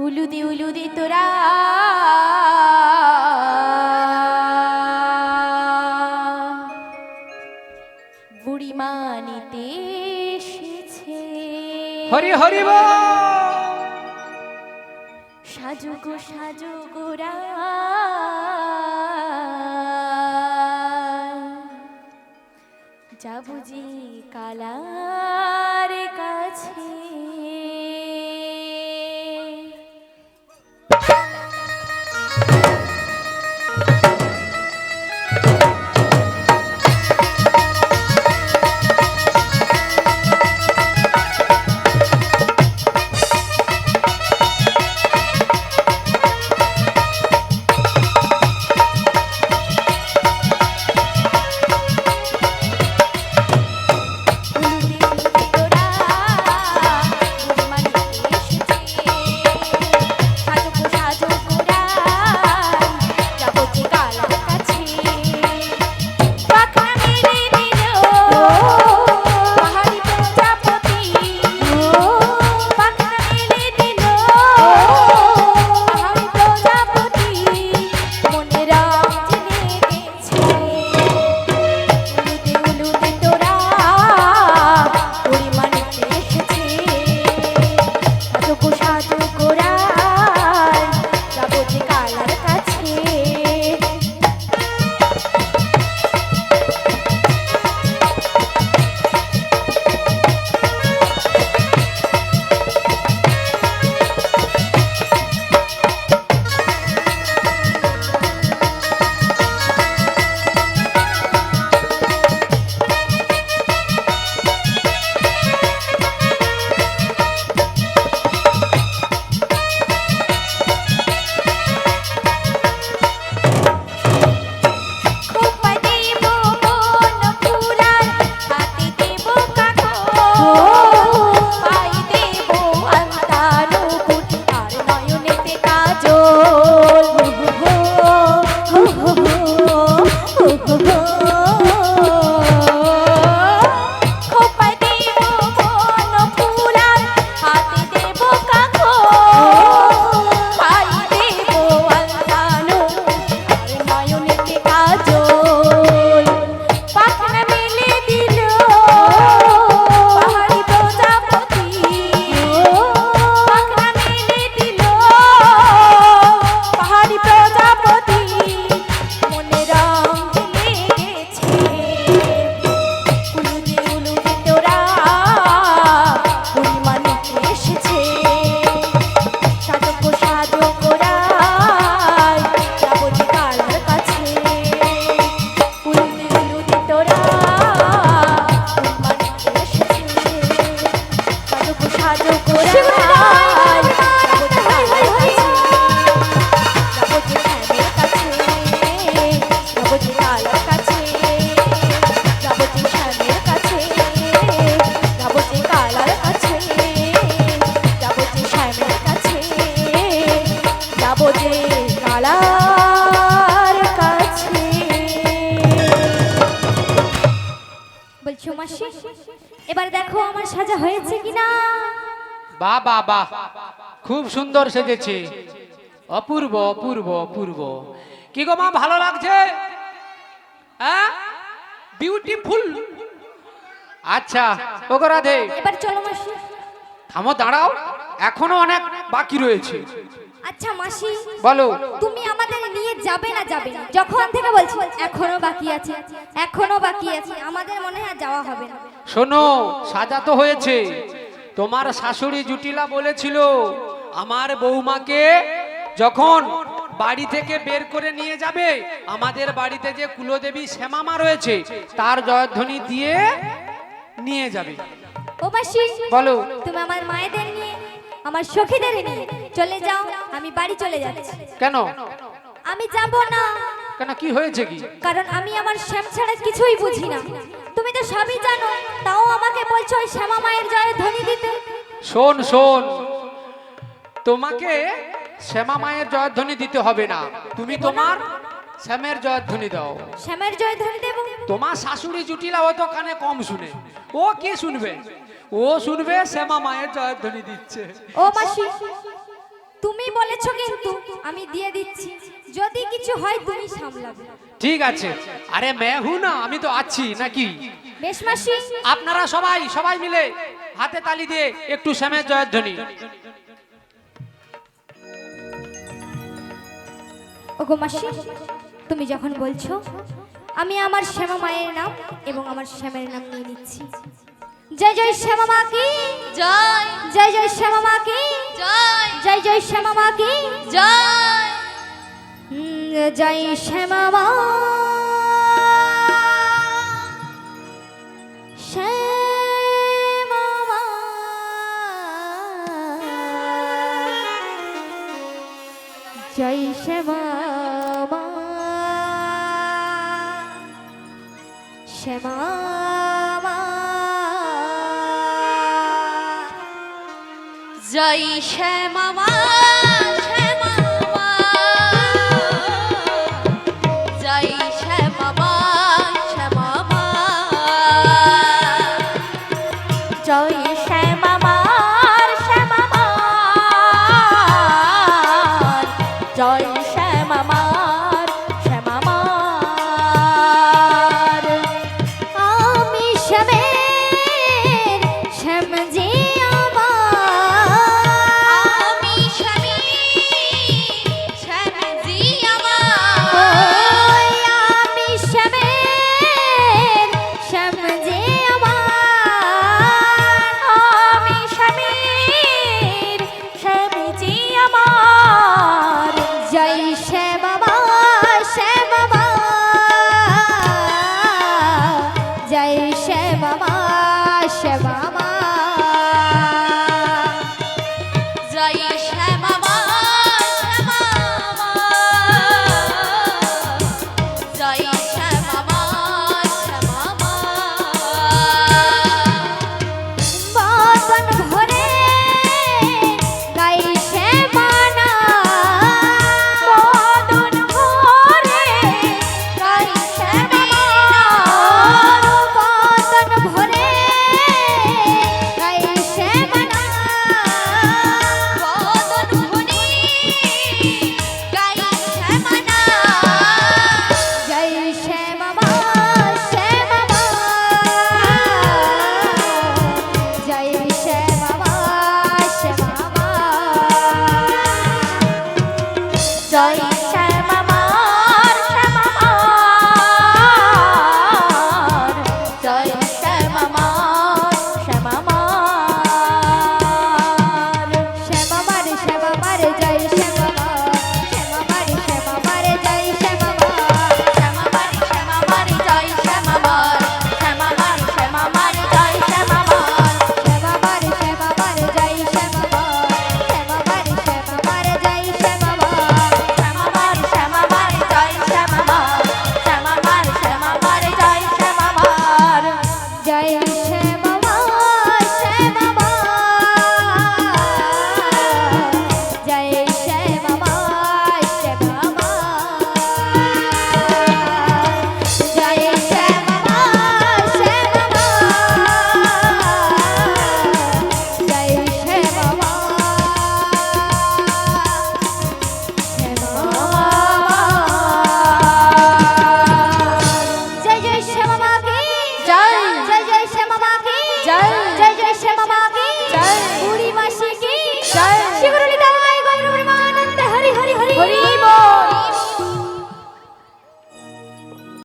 উলুদি তোরা বুড়িমা নিতে এসেছে। হরি হরি বল। সাজু গোরা যাবো যে কালার কাছে। এবার দেখো আমার সাজা হয়েছে কিনা। বাহ বাহ বাহ, খুব সুন্দর সেজেছে, অপূর্ব অপূর্ব অপূর্ব। কি গো মা, ভালো লাগছে? হ্যাঁ, বিউটিফুল। আচ্ছা ওগো রাধে, এবার চলো মাসি। থামো, দাঁড়াও, এখনো অনেক বাকি রয়েছে। আচ্ছা মাসি বলো, তুমি আমাদের নিয়ে যাবে না যাবে না? যখন থেকে বলছি এখনো বাকি আছে এখনো বাকি আছে, আমাদের মনে হয় যাওয়া হবে না। শোনো, সাজা তো হয়েছে। তোমার শাশুড়ি জুটিলা বলেছিল আমার বৌমাকে যখন বাড়ি থেকে বের করে নিয়ে যাবে, আমাদের বাড়িতে যে কুলদেবী শ্যামামা রয়েছে তার জয়ধ্বনি দিয়ে নিয়ে যাবে। ও মাসি বলো, তুমি আমার মায়েদের নিয়ে আমার সখীদের নিয়ে চলে যাও, আমি বাড়ি চলে যাচ্ছি। কেন? আমি যাব না। কেন, কি হয়েছে কি? কারণ আমি আমার শ্যাম ছাড়া কিছুই বুঝি না। তুমি তো সবই জানো, তাও আমাকে বলছো ওই শ্যামা মায়ের জয়ধ্বনি দিতে। শোন শোন, তোমাকে শ্যামা মায়ের জয়ধ্বনি দিতে হবে না, তুমি তোমার শ্যামের জয়ধ্বনি দাও। শ্যামের জয়ধ্বনি দেব? তোমার শাশুড়ি জুটিলা ও তো কানে কম শুনে, ও কি শুনবে? ও শুনবে শ্যামা মায়ের জয়ধ্বনি দিচ্ছে। ও মাসি তুমি বলেছো কিন্তু আমি দিয়ে দিচ্ছি, যদি কিছু হয় তুমি সামলাবে। ঠিক আছে, আরে মেহু না, আমি তো আছি নাকি। বেশ মাসি। আপনারা সবাই সবাই মিলে হাতে তালি দিয়ে একটু শ্যামের জয়ধ্বনি। ওগো মাসি, তুমি যখন বলছো আমি আমার শ্যামা মায়ের নাম এবং আমার শ্যামের নাম নিয়ে নিচ্ছি। জয় জয় শ্যামা মা কি জয়, জয় জয় শ্যামা মা কি জয়, জয় জয় শ্যামা মা কি জয়। জয় শ্যামা মা। শ্যামা মা। জয় শ্যামা মা। শ্যামা মা। জয় শ্যামা মা, শ্যামা মা। জয় শ্যামা মা, শ্যামা মা। জয় শ্যামা মা, শ্যামা মা। জয় শ্যামা মা, শ্যামা মা। আমি শ্যামের শ্যাম যে আমি স্বামী, স্বামীজি আমার। আমি শ্যামের শ্যাম যে আমি স্বামীর, স্বামীজি আমার। জয় শ্যামা মা। শ্যামা মা। জয় শ্যামা মা। শ্যামা মা। জয় শ্যামা মা, শ্যামা মা। জয় শ্যামা মা, শ্যামা মা। বাগান